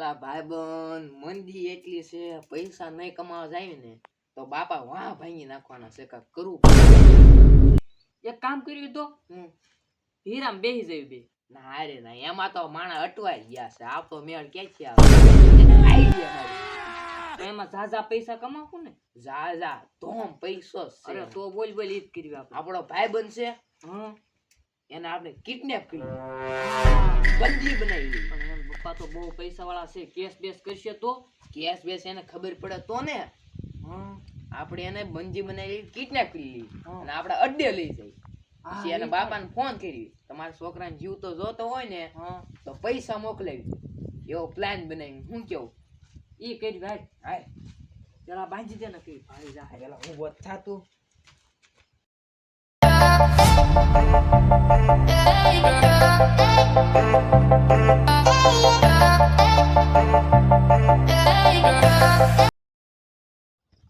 એલા ભાઈબંધ મંદી એટલી છે, પૈસા નહીં કમાવા જાય ને તો બાપા વાહ ભાંગી નાખવાના છે. કાંઈક કરવું એક કામ કર્યું તો હીરામ બેહી જઈ બે. ના રે ના, એમાં તો માણા અટવાઈ ગયા છે. આપતો મેળ ક્યાંથી આવે? આઈડિયા તો એમાં ઝાઝા પૈસા કમાવું ને. જા ધોમ પૈસો છે. અરે તો બોલ ઈ જ કર્યું આપણે. આપણો ભાઈબંધ છે, એને આપણે કિડનેપ કરી બંદી બનાવી. પણ એમ પપ્પા તો બહુ પૈસા વાળા છે, કેસ બેસ કરશે તો. કેસ બેસ એને ખબર પડે તો ને. આપણે એને બંદી બનાવી કિડનેપ કરી લીધી અને આપણે અડ્ડે લઈ જઈ. પછી એના બાપાને ફોન કરી, તમારા છોકરાને જીવ તો જોતો હોય ને તો પૈસા મોકલાવી. એવો પ્લાન બનાવી. હું કેવું? ઈ કરી ભાઈ. હાય જરા બાંધી દે ને કઈ ભાઈ જા. પેલા હું વધતા તું.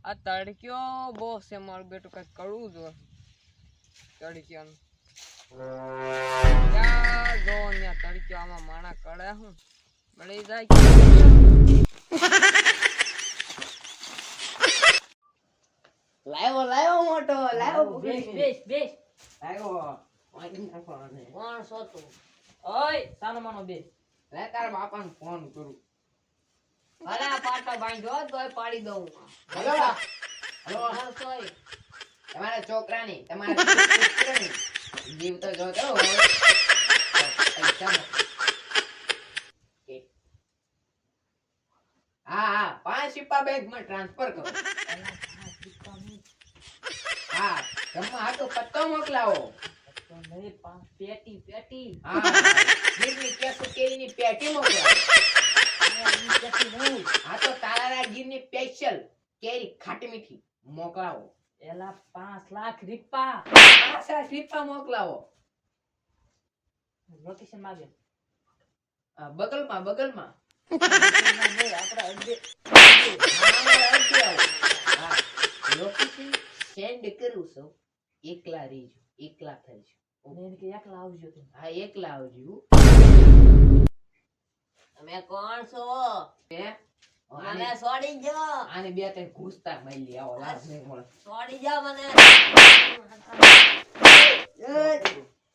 આ તડક્યો બહુ છે, મારું બેટું કઈ કરવું જો. તડક્યાનું ક્યાં જો ને તડક્યો આમાં માણા કડે હું મળી જાય. લાવ્યો મોટો લાવ્યો. બેસ લાવ્યો વાંચી નાખવાનો. કોણ છો તું? ઓય સાનો માનો બેસ. લે તારા બાપાને ફોન કરું. અરે આ પાટો બાંધ્યો તોય પાડી દઉં. હલો હલો, સોય તમારા છોકરાની તમારા પુત્રની જીવ તો જોતો હોય તો પૈસા મોકલો. હા 5 સિપ્પા બેંકમાં ટ્રાન્સફર કરો. હા જમવા હાટો પત્તો મોકલાવો. પેટી હા ગીરની કેસુ કેરીની પેટી મોકલાવો. હા તો તારા ગીરની સ્પેશિયલ કેરી ખાટી મીઠી મોકલાવો. એલા 5 લાખ રૂપિયા 5 લાખ રૂપિયા મોકલાવો. લોકેશન માંગે. બગલમાં આપડા અડધે હા લોકેશન સેન્ડ કરું છું. એકલા રહીજો, એકલા થઈજો. એને કે એકલા આવજો તું. હા એકલા આવજો. તમે કોણ છો? મને છોડી જો. આને બે ત્રણ ઘૂસતા મળી આવો લાસ નહીં મળે. છોડી જા મને.